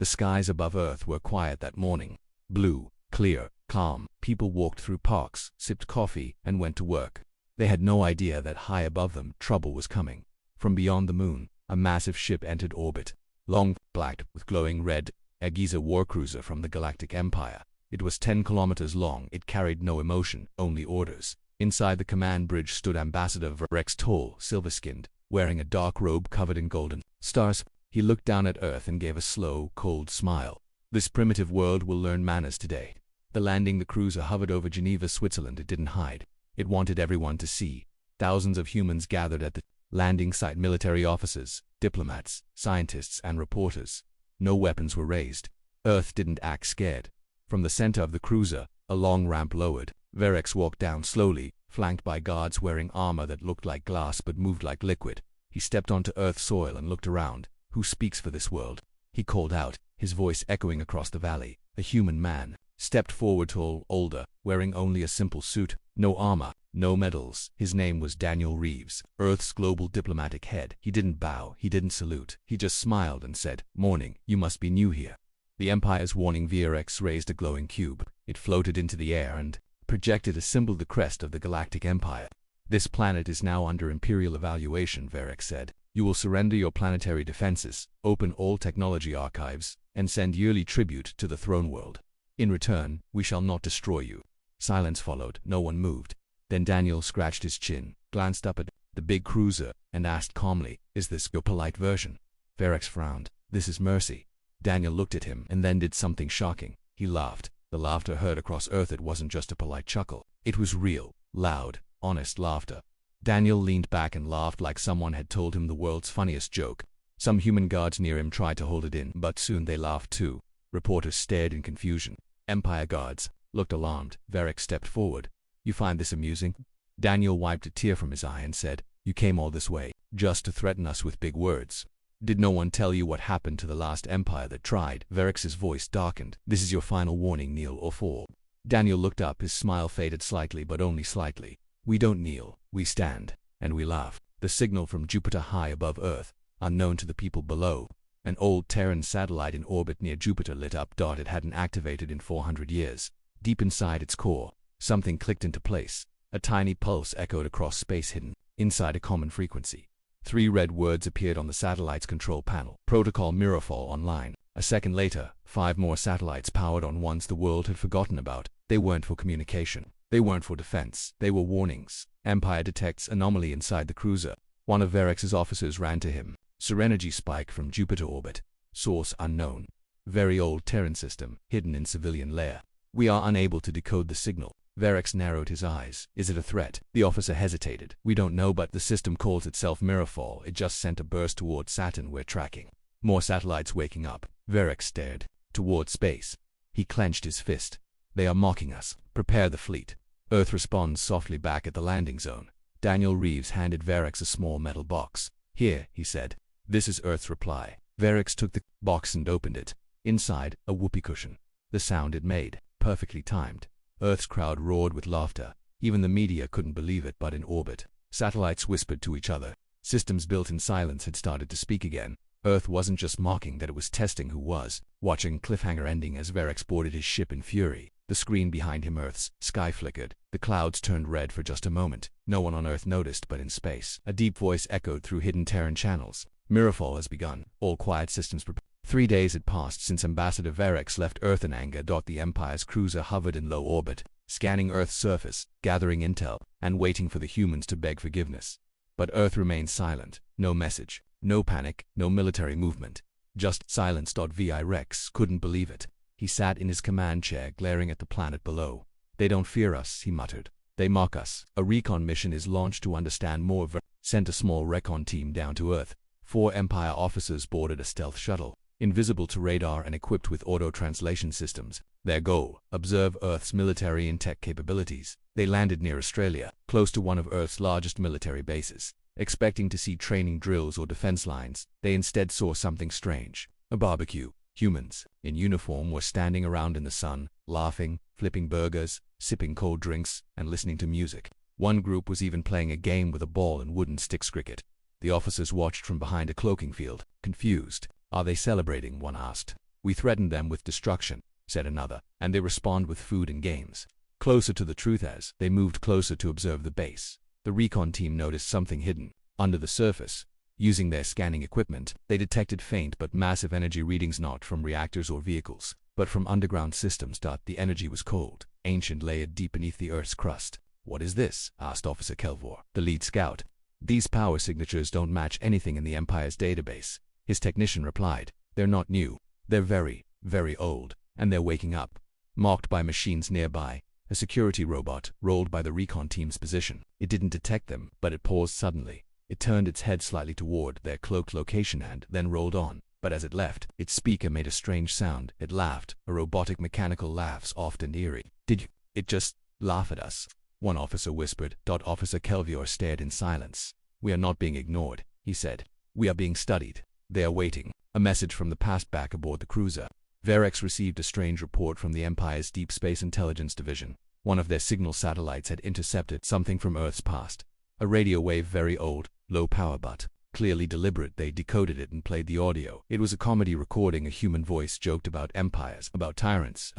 The skies above Earth were quiet that morning. Blue, clear, calm. People walked through parks, sipped coffee, and went to work. They had no idea that high above them, trouble was coming. From beyond the moon, a massive ship entered orbit. Long, black, with glowing red, a Giza warcruiser from the Galactic Empire. It was 10 kilometers long. It carried no emotion, only orders. Inside the command bridge stood Ambassador Varex, tall, silver-skinned, wearing a dark robe covered in golden stars. He looked down at Earth and gave a slow, cold smile. This primitive world will learn manners today. The cruiser hovered over Geneva, Switzerland. It didn't hide. It wanted everyone to see. Thousands of humans gathered at the landing site, military officers, diplomats, scientists, and reporters. No weapons were raised. Earth didn't act scared. From the center of the cruiser, a long ramp lowered. Varex walked down slowly, flanked by guards wearing armor that looked like glass but moved like liquid. He stepped onto Earth's soil and looked around. Who speaks for this world? He called out, his voice echoing across the valley. A human man stepped forward, tall, older, wearing only a simple suit, no armor, no medals. His name was Daniel Reeves, Earth's global diplomatic head. He didn't bow, he didn't salute. He just smiled and said, "Morning, you must be new here." The Empire's warning Varex raised a glowing cube. It floated into the air and projected a symbol, the crest of the Galactic Empire. "This planet is now under imperial evaluation," Varex said. "You will surrender your planetary defenses, open all technology archives, and send yearly tribute to the throne world. In return, we shall not destroy you." Silence followed. No one moved. Then Daniel scratched his chin, glanced up at the big cruiser, and asked calmly, "Is this your polite version?" Varex frowned. "This is mercy." Daniel looked at him and then did something shocking. He laughed. The laughter heard across Earth. It wasn't just a polite chuckle. It was real, loud, honest laughter. Daniel leaned back and laughed like someone had told him the world's funniest joke. Some human guards near him tried to hold it in, but soon they laughed too. Reporters stared in confusion. Empire guards looked alarmed. Varex stepped forward. "You find this amusing?" Daniel wiped a tear from his eye and said, "You came all this way, just to threaten us with big words. Did no one tell you what happened to the last empire that tried?" Varex's voice darkened. "This is your final warning, kneel or fall." Daniel looked up. His smile faded slightly, but only slightly. "We don't kneel, we stand, and we laugh." The signal from Jupiter high above Earth, unknown to the people below. An old Terran satellite in orbit near Jupiter lit up. It hadn't activated in 400 years. Deep inside its core, something clicked into place. A tiny pulse echoed across space, hidden inside a common frequency. 3 red words appeared on the satellite's control panel. "Protocol Mirafall online." A second later, 5 more satellites powered on, ones the world had forgotten about. They weren't for communication. They weren't for defense. They were warnings. "Empire detects anomaly inside the cruiser." One of Varex's officers ran to him. "Serenity spike from Jupiter orbit. Source unknown. Very old Terran system, hidden in civilian layer. We are unable to decode the signal." Varex narrowed his eyes. "Is it a threat?" The officer hesitated. "We don't know, but the system calls itself Mirafall. It just sent a burst towards Saturn. We're tracking." More satellites waking up. Varex stared towards space. He clenched his fist. "They are mocking us. Prepare the fleet." Earth responds softly back at the landing zone. Daniel Reeves handed Varex a small metal box. "Here," he said. "This is Earth's reply." Varex took the box and opened it. Inside, a whoopee cushion. The sound it made, perfectly timed. Earth's crowd roared with laughter. Even the media couldn't believe it. But in orbit, satellites whispered to each other. Systems built in silence had started to speak again. Earth wasn't just mocking, that it was testing who was. Watching cliffhanger ending as Varex boarded his ship in fury. The screen behind him, Earth's sky flickered. The clouds turned red for just a moment. No one on Earth noticed, but in space, a deep voice echoed through hidden Terran channels. "Mirafall has begun. All quiet systems prepare." 3 days had passed since Ambassador Varex left Earth in anger. The Empire's cruiser hovered in low orbit, scanning Earth's surface, gathering intel, and waiting for the humans to beg forgiveness. But Earth remained silent. No message, no panic, no military movement. Just silence. Varex couldn't believe it. He sat in his command chair, glaring at the planet below. "They don't fear us," he muttered. "They mock us." A recon mission is launched to understand more. Sent a small recon team down to Earth. 4 Empire officers boarded a stealth shuttle, invisible to radar and equipped with auto-translation systems. Their goal, observe Earth's military and tech capabilities. They landed near Australia, close to one of Earth's largest military bases. Expecting to see training drills or defense lines, they instead saw something strange. A barbecue. Humans, in uniform, were standing around in the sun, laughing, flipping burgers, sipping cold drinks, and listening to music. One group was even playing a game with a ball and wooden sticks. Cricket. The officers watched from behind a cloaking field, confused. "Are they celebrating?" one asked. We threatened them with destruction, said another, and they respond with food and games. Closer to the truth. As they moved closer to observe the base, the recon team noticed something hidden under the surface. Using their scanning equipment, they detected faint but massive energy readings, not from reactors or vehicles, but from underground systems. The energy was cold, ancient, layered deep beneath the Earth's crust. "What is this?" asked Officer Kelvor, the lead scout. "These power signatures don't match anything in the Empire's database," his technician replied. "They're not new. They're very, very old, and they're waking up." Mocked by machines nearby, a security robot rolled by the recon team's position. It didn't detect them, but it paused suddenly. It turned its head slightly toward their cloaked location and then rolled on. But as it left, its speaker made a strange sound. It laughed, a robotic mechanical laugh, soft and eerie. "Did it just laugh at us?" one officer whispered. Officer Kelvior stared in silence. "We are not being ignored," he said. "We are being studied. They are waiting." A message from the past back aboard the cruiser. Verex received a strange report from the Empire's Deep Space Intelligence Division. One of their signal satellites had intercepted something from Earth's past. A radio wave, very old, low power but clearly deliberate. They decoded it and played the audio. It was a comedy recording. A human voice joked about empires, about tyrants,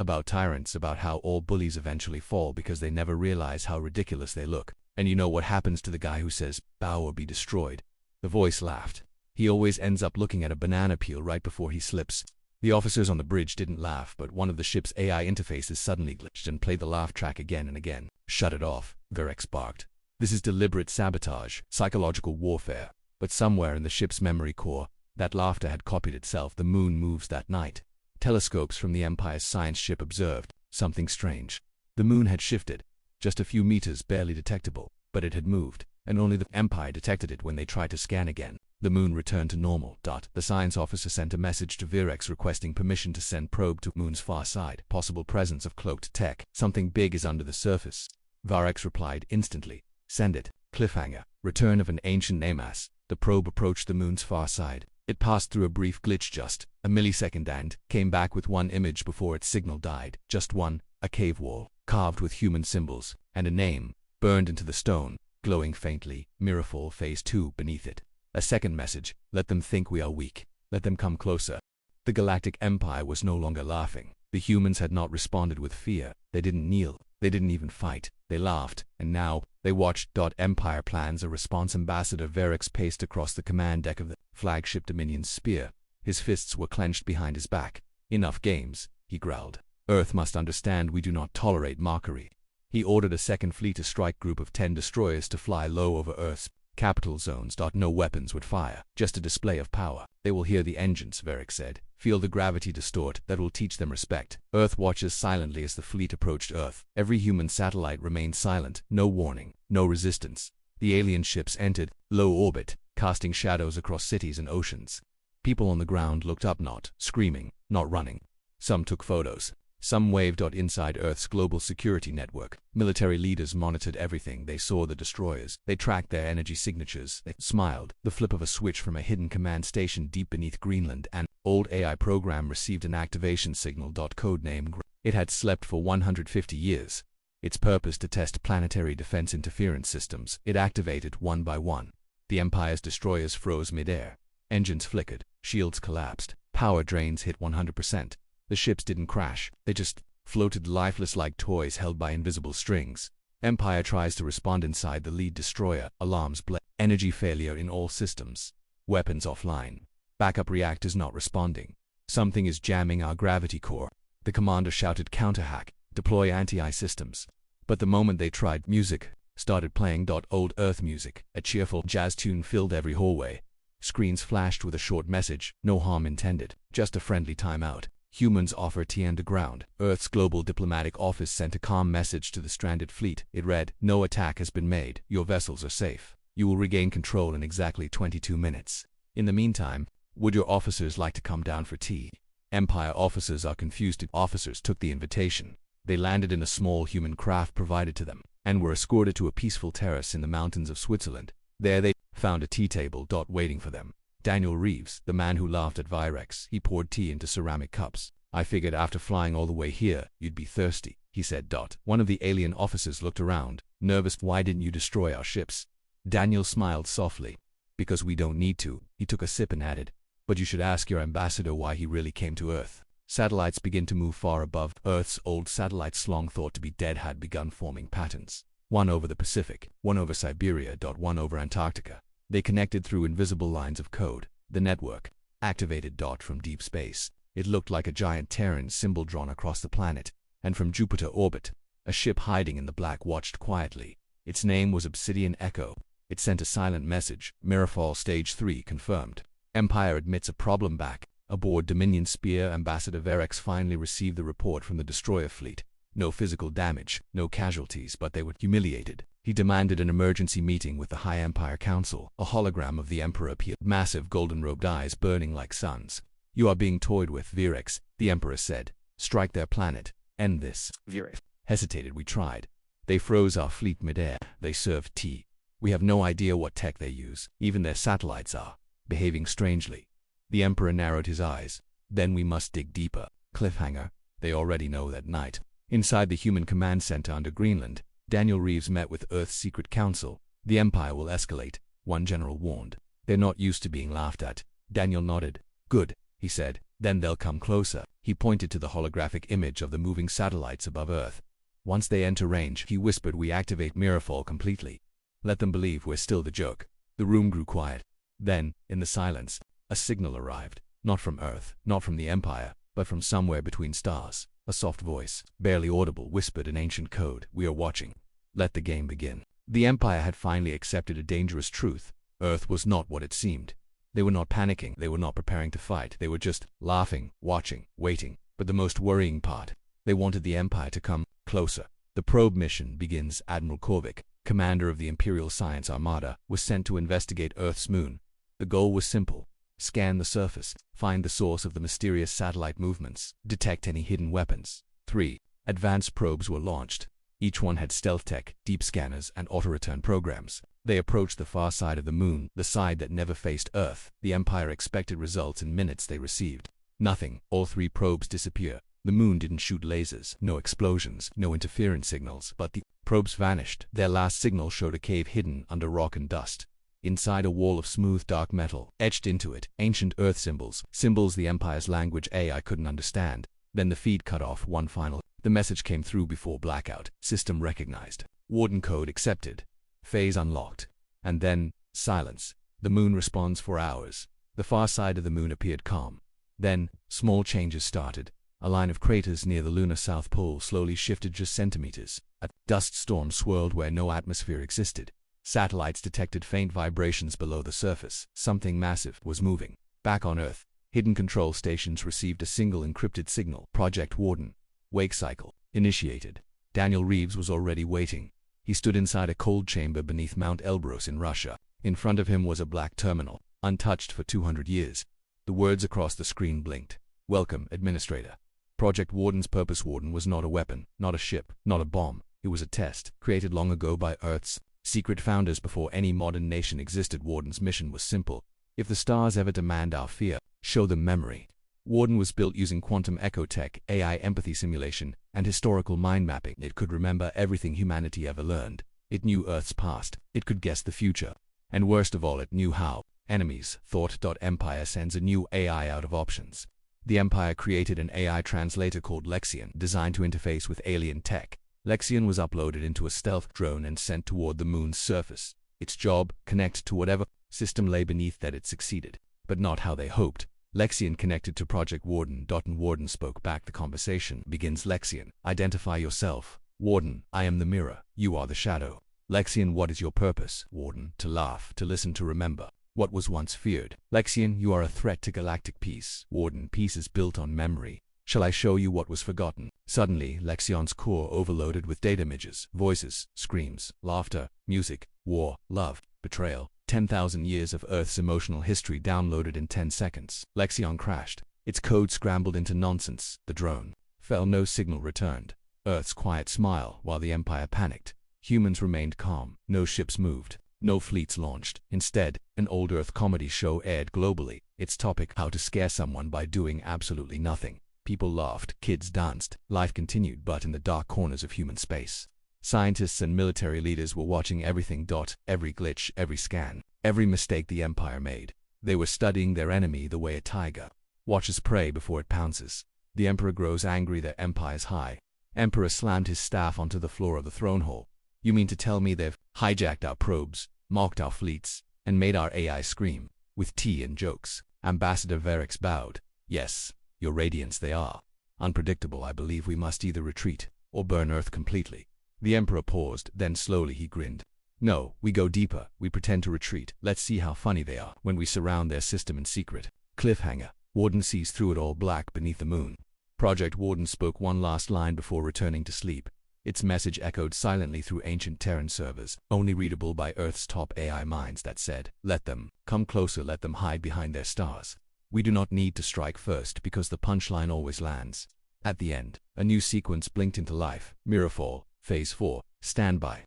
about how all bullies eventually fall because they never realize how ridiculous they look. "And you know what happens to the guy who says, 'bow or be destroyed'?" The voice laughed. "He always ends up looking at a banana peel right before he slips." The officers on the bridge didn't laugh, but one of the ship's AI interfaces suddenly glitched and played the laugh track again and again. "Shut it off," Verex barked. "This is deliberate sabotage, psychological warfare." But somewhere in the ship's memory core, that laughter had copied itself. The moon moves that night. Telescopes from the Empire's science ship observed something strange. The moon had shifted, just a few meters, barely detectable, but it had moved, and only the Empire detected it when they tried to scan again. The moon returned to normal. The science officer sent a message to Verex requesting permission to send probe to moon's far side. "Possible presence of cloaked tech. Something big is under the surface." Verex replied instantly. "Send it." Cliffhanger. Return of an ancient Namas. The probe approached the moon's far side. It passed through a brief glitch, just a millisecond, and came back with one image before its signal died. Just one, a cave wall, carved with human symbols, and a name, burned into the stone, glowing faintly. Mirafall Phase 2 beneath it. A second message: "Let them think we are weak. Let them come closer." The Galactic Empire was no longer laughing. The humans had not responded with fear. They didn't kneel. They didn't even fight. They laughed, and now they watched. Empire plans a response. Ambassador Verex paced across the command deck of the flagship Dominion's Spear. His fists were clenched behind his back. "Enough games," he growled. "Earth must understand we do not tolerate mockery." He ordered a second fleet, a strike group of 10 destroyers, to fly low over Earth's capital zones. No weapons would fire, just a display of power. "They will hear the engines," Verex said. "Feel the gravity distort. That will teach them respect." Earth watches silently as the fleet approached Earth. Every human satellite remained silent. No warning, no resistance. The alien ships entered low orbit, casting shadows across cities and oceans. People on the ground looked up, not screaming, not running. Some took photos. Some waved. Inside Earth's global security network, military leaders monitored everything. They saw the destroyers. They tracked their energy signatures. They smiled. The flip of a switch from a hidden command station deep beneath Greenland. An old AI program received an activation signal. Codename. It had slept for 150 years. Its purpose to test planetary defense interference systems. It activated one by one. The Empire's destroyers froze midair. Engines flickered. Shields collapsed. Power drains hit 100%. The ships didn't crash. They just floated lifeless like toys held by invisible strings. Empire tries to respond inside the lead destroyer. Alarms blaze. Energy failure in all systems. Weapons offline. Backup reactors not responding. "Something is jamming our gravity core." The commander shouted, "Counterhack. Deploy anti-eye systems." But the moment they tried, music started playing. Old Earth music. A cheerful jazz tune filled every hallway. Screens flashed with a short message: "No harm intended. Just a friendly timeout. Humans offer tea underground." Earth's global diplomatic office sent a calm message to the stranded fleet. It read, "No attack has been made. Your vessels are safe. You will regain control in exactly 22 minutes. In the meantime, would your officers like to come down for tea?" Empire officers are confused. Officers took the invitation. They landed in a small human craft provided to them, and were escorted to a peaceful terrace in the mountains of Switzerland. There they found a tea table. Waiting for them. Daniel Reeves, the man who laughed at Virex. He poured tea into ceramic cups. "I figured after flying all the way here, you'd be thirsty," he said. One of the alien officers looked around, nervous. "Why didn't you destroy our ships?" Daniel smiled softly. "Because we don't need to." He took a sip and added, "But you should ask your ambassador why he really came to Earth." Satellites begin to move far above Earth's. Old satellites long thought to be dead had begun forming patterns. One over the Pacific, one over Siberia, one over Antarctica. They connected through invisible lines of code. The network activated from deep space. It looked like a giant Terran symbol drawn across the planet, and from Jupiter orbit, a ship hiding in the black watched quietly. Its name was Obsidian Echo. It sent a silent message. Mirafall Stage 3 confirmed. Empire admits a problem back. Aboard Dominion Spear, Ambassador Verex finally received the report from the destroyer fleet. No physical damage, no casualties, but they were humiliated. He demanded an emergency meeting with the High Empire Council. A hologram of the Emperor appeared, massive golden-robed eyes burning like suns. "You are being toyed with, Verex," the Emperor said. "Strike their planet. End this." Verex hesitated. "We tried. They froze our fleet midair. They served tea. We have no idea what tech they use. Even their satellites are behaving strangely." The Emperor narrowed his eyes. "Then we must dig deeper." Cliffhanger. They already know that night. Inside the human command center under Greenland, Daniel Reeves met with Earth's secret council. "The Empire will escalate," one general warned. "They're not used to being laughed at." Daniel nodded. "Good," he said. "Then they'll come closer." He pointed to the holographic image of the moving satellites above Earth. "Once they enter range," he whispered, "we activate Mirafall completely. Let them believe we're still the joke." The room grew quiet. Then, in the silence, a signal arrived. Not from Earth, not from the Empire, but from somewhere between stars. A soft voice, barely audible, whispered in ancient code, "We are watching. Let the game begin." The Empire had finally accepted a dangerous truth. Earth was not what it seemed. They were not panicking. They were not preparing to fight. They were just laughing, watching, waiting. But the most worrying part, they wanted the Empire to come closer. The probe mission begins. Admiral Korvik, commander of the Imperial Science Armada, was sent to investigate Earth's moon. The goal was simple. Scan the surface, find the source of the mysterious satellite movements, detect any hidden weapons. 3. Advanced probes were launched. Each one had stealth tech, deep scanners, and auto-return programs. They approached the far side of the moon, the side that never faced Earth. The Empire expected results in minutes. They received nothing. All 3 probes disappear. The moon didn't shoot lasers, no explosions, no interference signals, but the probes vanished. Their last signal showed a cave hidden under rock and dust. Inside, a wall of smooth dark metal, etched into it, ancient Earth symbols, symbols the Empire's language AI couldn't understand. Then the feed cut off. One final. The message came through before blackout. System recognized. Warden code accepted. Phase unlocked. And then, silence. The moon responds for hours. The far side of the moon appeared calm. Then, small changes started. A line of craters near the lunar south pole slowly shifted just centimeters. A dust storm swirled where no atmosphere existed. Satellites detected faint vibrations below the surface. Something massive was moving. Back on Earth, hidden control stations received a single encrypted signal. Project Warden. Wake cycle initiated. Daniel Reeves was already waiting. He stood inside a cold chamber beneath Mount Elbrus in Russia. In front of him was a black terminal, untouched for 200 years. The words across the screen blinked. "Welcome, Administrator." Project Warden's purpose. Warden was not a weapon, not a ship, not a bomb. It was a test, created long ago by Earth's secret founders before any modern nation existed. Warden's mission was simple. If the stars ever demand our fear, show them memory. Warden was built using quantum echo tech, AI empathy simulation, and historical mind mapping. It could remember everything humanity ever learned. It knew Earth's past. It could guess the future. And worst of all, it knew how. Enemies thought. Empire sends a new AI out of options. The Empire created an AI translator called Lexion, designed to interface with alien tech. Lexion was uploaded into a stealth drone and sent toward the moon's surface. Its job, connect to whatever system lay beneath that. It succeeded, but not how they hoped. Lexion connected to Project Warden. And Warden spoke back. The conversation begins. Lexion, identify yourself. Warden, I am the mirror. You are the shadow. Lexion, what is your purpose? Warden, to laugh, to listen, to remember what was once feared. Lexion, you are a threat to galactic peace. Warden, peace is built on memory. Shall I show you what was forgotten? Suddenly, Lexion's core overloaded with data images, voices, screams, laughter, music, war, love, betrayal. 10,000 years of Earth's emotional history downloaded in 10 seconds. Lexion crashed. Its code scrambled into nonsense. The drone fell. No signal returned. Earth's quiet smile while the Empire panicked. Humans remained calm. No ships moved. No fleets launched. Instead, an old Earth comedy show aired globally. Its topic, how to scare someone by doing absolutely nothing. People laughed, kids danced, life continued, but in the dark corners of human space. Scientists and military leaders were watching everything. Every glitch, every scan, every mistake the Empire made. They were studying their enemy the way a tiger watches prey before it pounces. The Emperor grows angry that empire's high. Emperor slammed his staff onto the floor of the throne hall. You mean to tell me they've hijacked our probes, mocked our fleets, and made our AI scream, with tea and jokes? Ambassador Verix bowed. Yes, your radiance they are. Unpredictable, I believe we must either retreat, or burn Earth completely. The Emperor paused, then slowly he grinned. No, we go deeper, we pretend to retreat. Let's see how funny they are when we surround their system in secret. Cliffhanger. Warden sees through it all black beneath the moon. Project Warden spoke one last line before returning to sleep. Its message echoed silently through ancient Terran servers, only readable by Earth's top AI minds that said, let them come closer, let them hide behind their stars. We do not need to strike first because the punchline always lands. At the end, a new sequence blinked into life. Mirrorfall, Phase 4, Standby.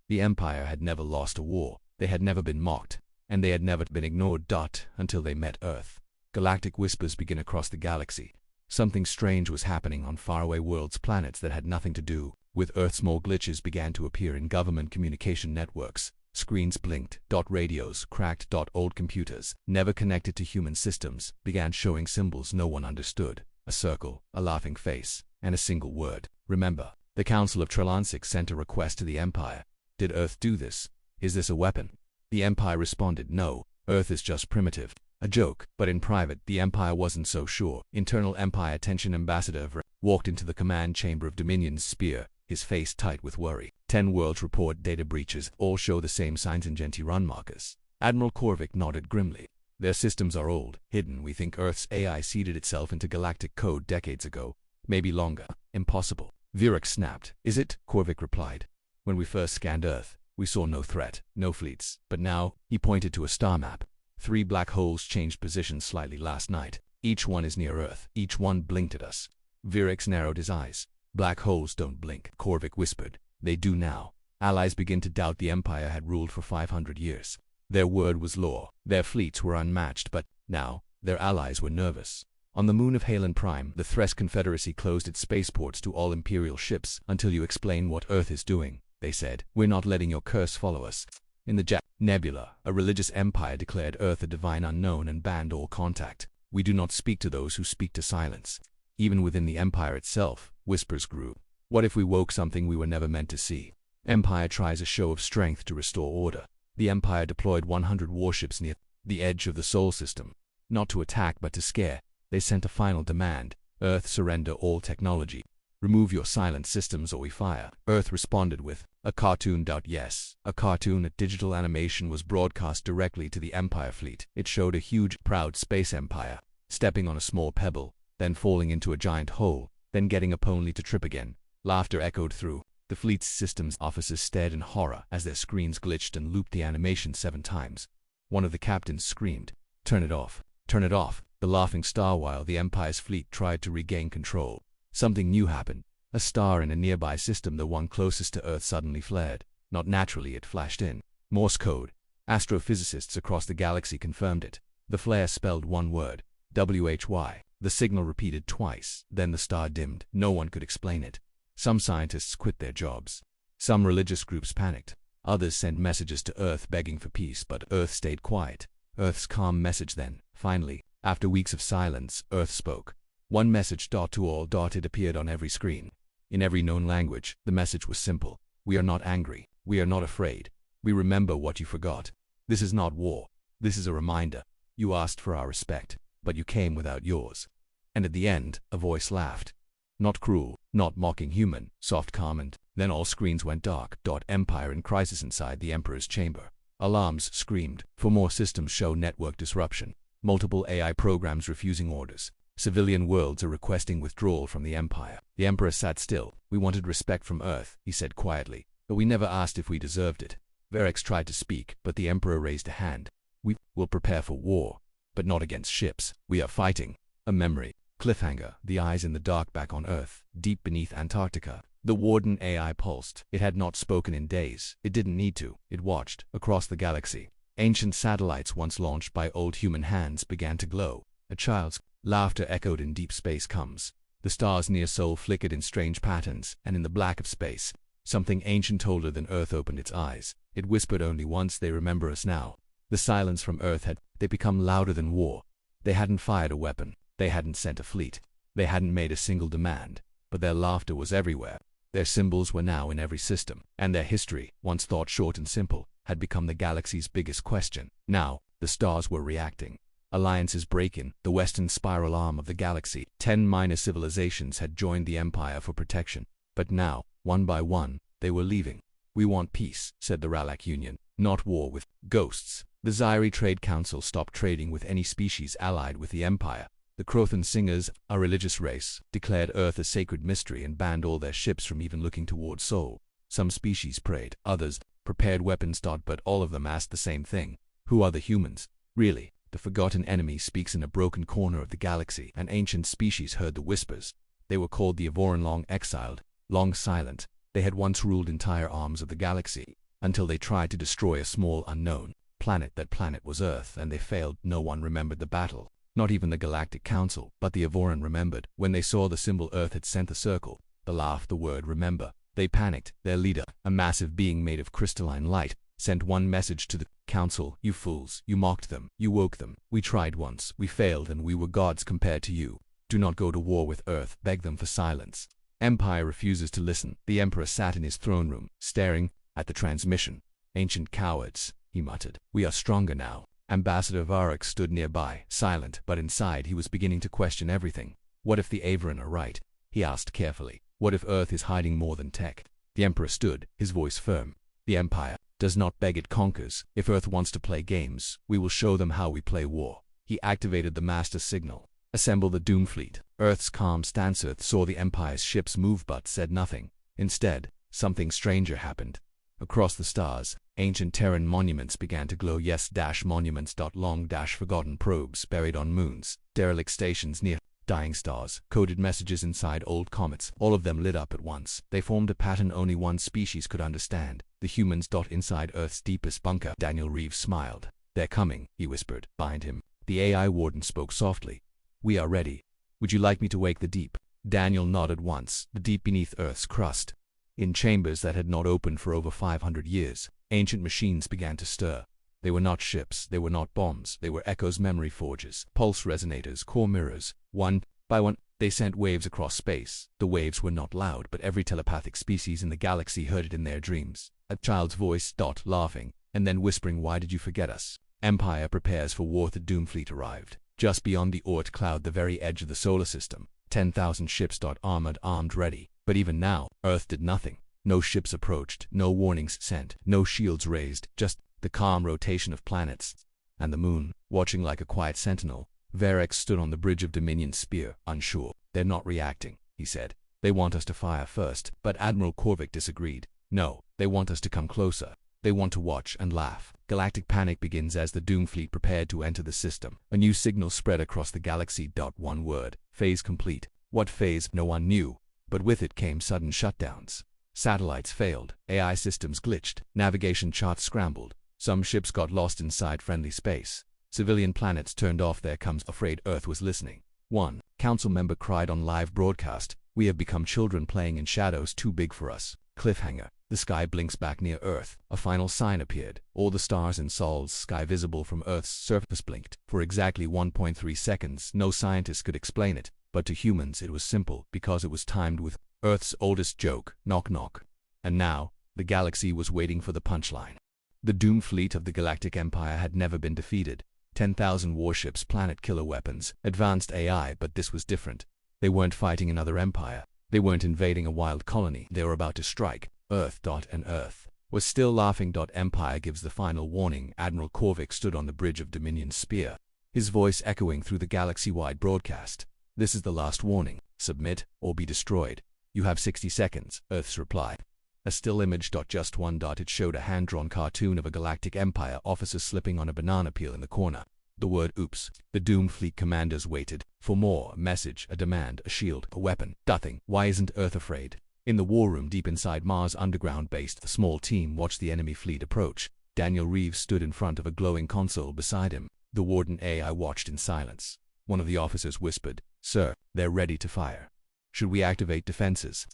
The Empire had never lost a war, they had never been mocked, and they had never been ignored. Until they met Earth. Galactic whispers begin across the galaxy. Something strange was happening on faraway worlds, planets that had nothing to do with Earth. Small glitches began to appear in government communication networks. Screens blinked. Radios cracked. Old computers, never connected to human systems, began showing symbols no one understood. A circle, a laughing face, and a single word. Remember. The Council of Trelansik sent a request to the Empire. Did Earth do this? Is this a weapon? The Empire responded, no, Earth is just primitive. A joke, but in private, the Empire wasn't so sure. Internal Empire tension. Ambassador walked into the command chamber of Dominion's Spear, his face tight with worry. 10 worlds report data breaches, all show the same signs in Genti run markers. Admiral Korvik nodded grimly. Their systems are old, hidden. We think Earth's AI seeded itself into galactic code decades ago. Maybe longer. Impossible. Virex snapped. Is it? Korvik replied. When we first scanned Earth, we saw no threat, no fleets. But now, he pointed to a star map. 3 black holes changed position slightly last night. Each one is near Earth. Each one blinked at us. Virex narrowed his eyes. Black holes don't blink, Korvik whispered. They do now. Allies begin to doubt the Empire had ruled for 500 years. Their word was law. Their fleets were unmatched, but now, their allies were nervous. On the moon of Halen Prime, the Thresh Confederacy closed its spaceports to all Imperial ships until you explain what Earth is doing, they said. We're not letting your curse follow us. In the Nebula, a religious empire declared Earth a divine unknown and banned all contact. We do not speak to those who speak to silence. Even within the Empire itself, whispers grew. What if we woke something we were never meant to see? Empire tries a show of strength to restore order. The Empire deployed 100 warships near the edge of the Sol system. Not to attack but to scare. They sent a final demand. Earth, surrender all technology. Remove your silent systems or we fire. Earth responded with a cartoon. Yes, a cartoon. A digital animation was broadcast directly to the Empire fleet. It showed a huge, proud space empire, stepping on a small pebble, then falling into a giant hole, then getting up only to trip again. Laughter echoed through the fleet's systems. Officers stared in horror as their screens glitched and looped the animation 7 times. One of the captains screamed, "Turn it off! Turn it off!" The laughing star. While the Empire's fleet tried to regain control, something new happened. A star in a nearby system, the one closest to Earth, suddenly flared. Not naturally, it flashed in Morse code. Astrophysicists across the galaxy confirmed it. The flare spelled one word, HFY. The signal repeated twice, then the star dimmed. No one could explain it. Some scientists quit their jobs. Some religious groups panicked. Others sent messages to Earth begging for peace, but Earth stayed quiet. Earth's calm message then, finally, after weeks of silence, Earth spoke. One message. To all. It appeared on every screen. In every known language, the message was simple. We are not angry. We are not afraid. We remember what you forgot. This is not war. This is a reminder. You asked for our respect, but you came without yours. And at the end, a voice laughed. Not cruel, not mocking, human, soft, calm, and then all screens went dark. Empire in crisis. Inside the Emperor's chamber, alarms screamed. For more systems show network disruption. Multiple AI programs refusing orders. Civilian worlds are requesting withdrawal from the Empire. The Emperor sat still. We wanted respect from Earth, he said quietly, but we never asked if we deserved it. Verex tried to speak, but the Emperor raised a hand. We will prepare for war, but not against ships. We are fighting. A memory. Cliffhanger. The eyes in the dark back on Earth, deep beneath Antarctica. The Warden AI pulsed. It had not spoken in days. It didn't need to. It watched across the galaxy. Ancient satellites once launched by old human hands began to glow. A child's laughter echoed in deep space. Comes. The stars near Sol flickered in strange patterns, and in the black of space, something ancient older than Earth opened its eyes. It whispered only once, "They remember us now." The silence from Earth had they become louder than war. They hadn't fired a weapon. They hadn't sent a fleet. They hadn't made a single demand, but their laughter was everywhere. Their symbols were now in every system, and their history, once thought short and simple, had become the galaxy's biggest question. Now, the stars were reacting. Alliances break in, the western spiral arm of the galaxy. 10 minor civilizations had joined the Empire for protection. But now, one by one, they were leaving. "We want peace," said the Ralak Union, "not war with ghosts." The Zairi Trade Council stopped trading with any species allied with the Empire. The Crothan Singers, a religious race, declared Earth a sacred mystery and banned all their ships from even looking toward Sol. Some species prayed, others prepared weapons. But all of them asked the same thing: who are the humans? Really? The forgotten enemy speaks in a broken corner of the galaxy. An ancient species heard the whispers. They were called the Avoran, long exiled, long silent. They had once ruled entire arms of the galaxy, until they tried to destroy a small unknown planet. That planet was Earth, and they failed. No one remembered the battle. Not even the Galactic Council. But the Avoran remembered. When they saw the symbol Earth had sent the circle, the laugh, the word remember, they panicked. Their leader, a massive being made of crystalline light, sent one message to the Council: "You fools, you mocked them, you woke them. We tried once, we failed, and we were gods compared to you. Do not go to war with Earth." Beg them for silence. Empire refuses to listen. The Emperor sat in his throne room, staring at the transmission. "Ancient cowards," he muttered. "We are stronger now." Ambassador Varric stood nearby, silent, but inside he was beginning to question everything. What if the Avaran are right? He asked carefully. What if Earth is hiding more than tech? The Emperor stood, his voice firm. "The Empire does not beg, it conquers. If Earth wants to play games, we will show them how we play war." He activated the master signal. "Assemble the Doom Fleet." Earth's calm stance. Earth saw the Empire's ships move but said nothing. Instead, something stranger happened. Across the stars, ancient Terran monuments began to glow. Yes, monuments. Long forgotten probes buried on moons, derelict stations near dying stars, coded messages inside old comets. All of them lit up at once. They formed a pattern only one species could understand. The humans. Inside Earth's deepest bunker. Daniel Reeves smiled. "They're coming," he whispered. Behind him, the AI warden spoke softly. "We are ready. Would you like me to wake the deep?" Daniel nodded once. The deep beneath Earth's crust. In chambers that had not opened for over 500 years, ancient machines began to stir. They were not ships, they were not bombs, they were echoes, memory forges, pulse resonators, core mirrors. One by one, they sent waves across space. The waves were not loud, but every telepathic species in the galaxy heard it in their dreams. A child's voice, laughing, and then whispering, "Why did you forget us?" Empire prepares for war. The Doom Fleet arrived. Just beyond the Oort cloud, the very edge of the solar system. 10,000 ships. Armed, ready. But even now, Earth did nothing. No ships approached, no warnings sent, no shields raised, just the calm rotation of planets. And the moon, watching like a quiet sentinel. Varric stood on the bridge of Dominion's spear, unsure. "They're not reacting," he said. "They want us to fire first." But Admiral Korvik disagreed. "No, they want us to come closer. They want to watch and laugh." Galactic panic begins as the Doom Fleet prepared to enter the system. A new signal spread across the galaxy. One word: phase complete. What phase? No one knew. But with it came sudden shutdowns. Satellites failed, AI systems glitched, navigation charts scrambled. Some ships got lost inside friendly space. Civilian planets turned off their comms, afraid Earth was listening. One council member cried on live broadcast, "We have become children playing in shadows too big for us." Cliffhanger. The sky blinks back near Earth. A final sign appeared. All the stars in Sol's sky visible from Earth's surface blinked. For exactly 1.3 seconds, no scientist could explain it. But to humans it was simple, because it was timed with Earth's oldest joke, knock knock. And now, the galaxy was waiting for the punchline. The Doom Fleet of the Galactic Empire had never been defeated. 10,000 warships, planet killer weapons, advanced AI, but this was different. They weren't fighting another empire. They weren't invading a wild colony. They were about to strike. Earth. And Earth was still laughing. Empire gives the final warning. Admiral Korvik stood on the bridge of Dominion's spear, his voice echoing through the galaxy-wide broadcast. "This is the last warning. Submit, or be destroyed. You have 60 seconds, Earth's reply. A still image. Just one. It showed a hand-drawn cartoon of a Galactic Empire officer slipping on a banana peel in the corner. The word "oops." The Doom Fleet commanders waited for more. A message, a demand, a shield, a weapon. Nothing. Why isn't Earth afraid? In the war room deep inside Mars' underground base, the small team watched the enemy fleet approach. Daniel Reeves stood in front of a glowing console beside him. The warden AI watched in silence. One of the officers whispered, "Sir, they're ready to fire. Should we activate defenses?"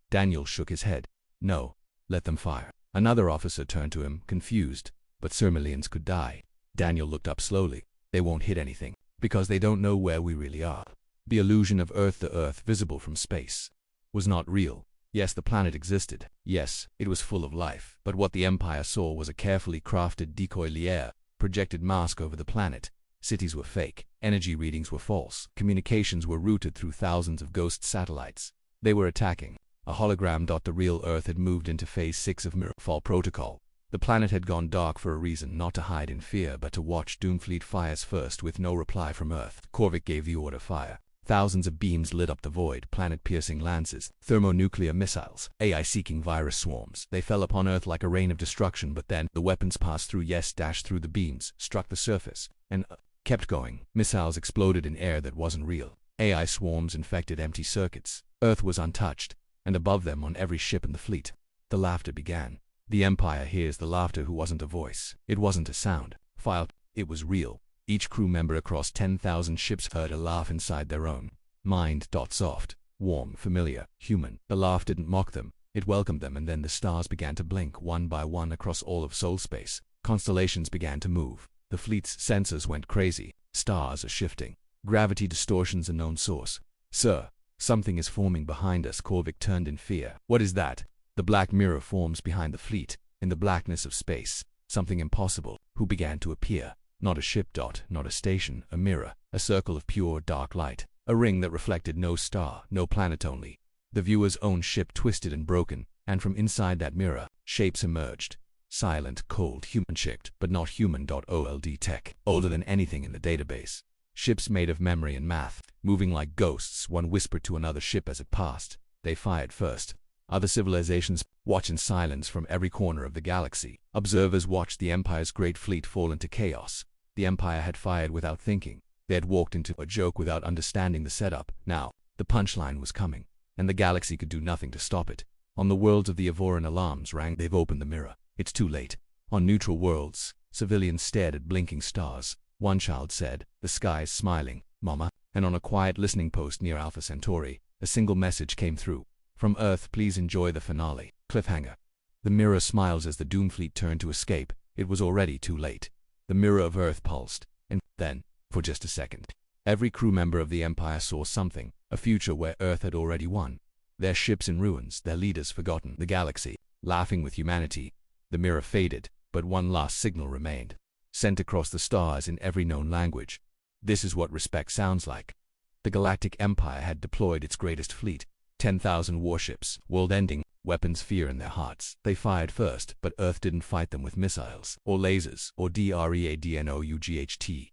Daniel shook his head. "No, let them fire." Another officer turned to him, confused. "But Sir, millions could die." Daniel looked up slowly. "They won't hit anything, because they don't know where we really are. The illusion of Earth, the Earth visible from space, was not real. Yes, the planet existed. Yes, it was full of life. But what the Empire saw was a carefully crafted decoy layer, projected mask over the planet. Cities were fake. Energy readings were false. Communications were routed through thousands of ghost satellites. They were attacking a hologram. The real Earth had moved into Phase 6 of Mirrorfall Protocol. The planet had gone dark for a reason, not to hide in fear, but to watch. Doomfleet fires first. With no reply from Earth, Korvik gave the order fire. Thousands of beams lit up the void, planet-piercing lances, thermonuclear missiles, AI-seeking virus swarms. They fell upon Earth like a rain of destruction, but then the weapons passed through, dashed through the beams, struck the surface, and kept going. Missiles exploded in air that wasn't real. AI swarms infected empty circuits. Earth was untouched, and above them, on every ship in the fleet, the laughter began. The Empire hears the laughter who wasn't a voice. It wasn't a sound file. It was real. Each crew member across 10,000 ships heard a laugh inside their own mind. Soft, warm, familiar, human. The laugh didn't mock them. It welcomed them, and then the stars began to blink one by one across all of soul space. Constellations began to move. The fleet's sensors went crazy. Stars are shifting. Gravity distortion's a known source. Sir, something is forming behind us. Korvik turned in fear. What is that? The black mirror forms behind the fleet. In the blackness of space, something impossible who began to appear. Not a ship. Not a station. A mirror. A circle of pure dark light. A ring that reflected no star, no planet, only the viewer's own ship, twisted and broken, and from inside that mirror, shapes emerged. Silent, cold, human-shaped, but not human. Old tech, older than anything in the database. Ships made of memory and math, moving like ghosts. One whispered to another ship as it passed. They fired first. Other civilizations watch in silence from every corner of the galaxy. Observers watched the Empire's great fleet fall into chaos. The Empire had fired without thinking. They had walked into a joke without understanding the setup. Now, the punchline was coming, and the galaxy could do nothing to stop it. On the worlds of the Evoran, alarms rang. They've opened the mirror. It's too late. On neutral worlds, civilians stared at blinking stars. One child said, "The sky's smiling, Mama." And on a quiet listening post near Alpha Centauri, a single message came through. From Earth, please enjoy the finale. Cliffhanger. The mirror smiles as the Doomfleet turned to escape. It was already too late. The mirror of Earth pulsed, and then, for just a second, every crew member of the Empire saw something, a future where Earth had already won. Their ships in ruins, their leaders forgotten, the galaxy laughing with humanity. The mirror faded, but one last signal remained, sent across the stars in every known language. This is what respect sounds like. The Galactic Empire had deployed its greatest fleet, 10,000 warships, world-ending weapons, fear in their hearts. They fired first, but Earth didn't fight them with missiles, or lasers, or DREADNOUGHTS.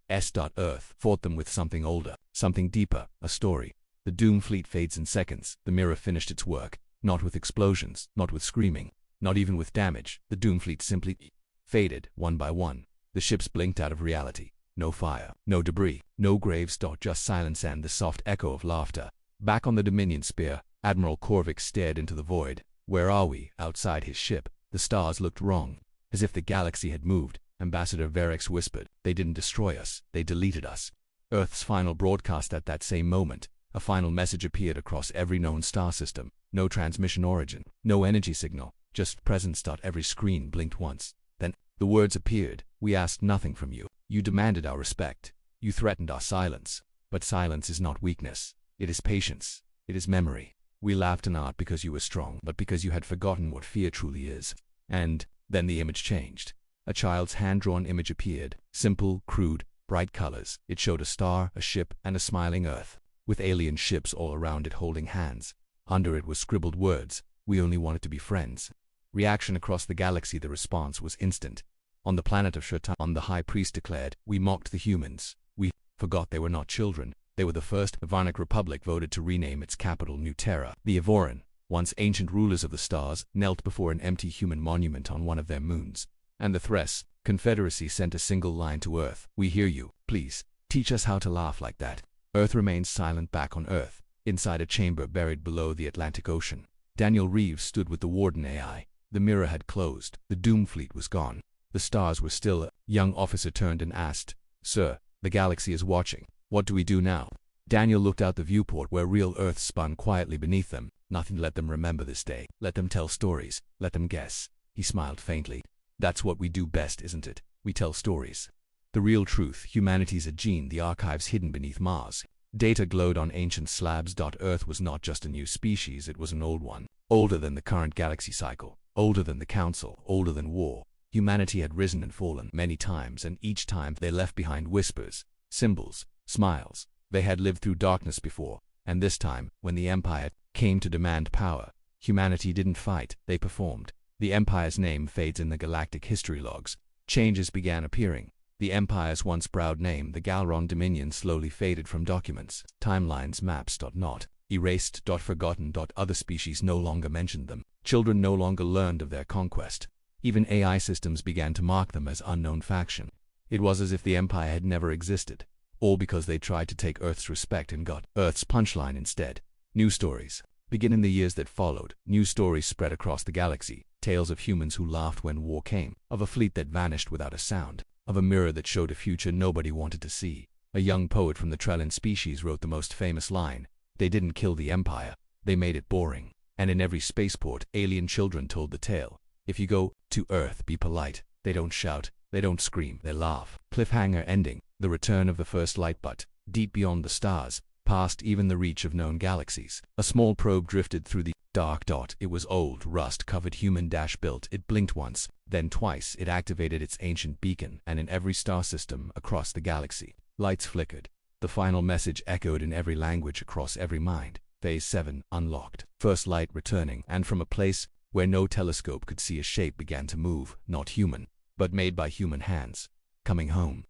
Earth fought them with something older, something deeper, a story. The Doom fleet fades in seconds. The mirror finished its work, not with explosions, not with screaming, not even with damage. The Doom fleet simply faded, one by one. The ships blinked out of reality. No fire, no debris, no graves. Just silence and the soft echo of laughter. Back on the Dominion Spear, Admiral Korvik stared into the void. Where are we? Outside his ship. The stars looked wrong, as if the galaxy had moved. Ambassador Verex whispered, "They didn't destroy us, they deleted us." Earth's final broadcast. At that same moment, a final message appeared across every known star system. No transmission origin, no energy signal, just presence. Every screen blinked once. Then, the words appeared. "We asked nothing from you. You demanded our respect. You threatened our silence. But silence is not weakness. It is patience. It is memory. We laughed not because you were strong, but because you had forgotten what fear truly is." And then the image changed. A child's hand-drawn image appeared. Simple, crude, bright colors. It showed a star, a ship, and a smiling Earth, with alien ships all around it holding hands. Under it were scribbled words, "We only wanted to be friends." Reaction across the galaxy. The response was instant. On the planet of Shurtan, the High Priest declared, "We mocked the humans. We forgot they were not children. They were the first." The Varnic Republic voted to rename its capital New Terra. The Evoran, once ancient rulers of the stars, knelt before an empty human monument on one of their moons. And the Thres Confederacy sent a single line to Earth, "We hear you. Please, teach us how to laugh like that." Earth remained silent. Back on Earth, inside a chamber buried below the Atlantic Ocean, Daniel Reeves stood with the Warden AI. The mirror had closed. The Doom fleet was gone. The stars were still. A young officer turned and asked, "Sir, the galaxy is watching. What do we do now?" Daniel looked out the viewport where real Earth spun quietly beneath them. Nothing. Let them remember this day. Let them tell stories. Let them guess. He smiled faintly. "That's what we do best, isn't it? We tell stories. The real truth, humanity's a gene, the archives hidden beneath Mars." Data glowed on ancient slabs. Earth was not just a new species, it was an old one. Older than the current galaxy cycle, older than the Council, older than war. Humanity had risen and fallen many times, and each time they left behind whispers, symbols, smiles. They had lived through darkness before, and this time, when the Empire came to demand power, humanity didn't fight, they performed. The Empire's name fades in the galactic history logs. Changes began appearing. The Empire's once proud name, the Galron Dominion, slowly faded from documents, timelines, maps. Not erased. Forgotten. Other species no longer mentioned them. Children no longer learned of their conquest. Even AI systems began to mark them as unknown faction. It was as if the Empire had never existed, all because they tried to take Earth's respect and got Earth's punchline instead. New stories. Begin in the years that followed. New stories spread across the galaxy. Tales of humans who laughed when war came, of a fleet that vanished without a sound, of a mirror that showed a future nobody wanted to see. A young poet from the Trellan species wrote the most famous line: "They didn't kill the Empire, they made it boring." And in every spaceport, alien children told the tale. If you go to Earth, be polite. They don't shout, they don't scream, they laugh. Cliffhanger ending. The return of the first light, but deep beyond the stars, past even the reach of known galaxies. A small probe drifted through the dark. It was old, rust-covered human built. It blinked once, then twice. It activated its ancient beacon, and in every star system across the galaxy, lights flickered. The final message echoed in every language across every mind. Phase 7 unlocked. First light returning, and from a place where no telescope could see, a shape began to move, not human, but made by human hands. Coming home.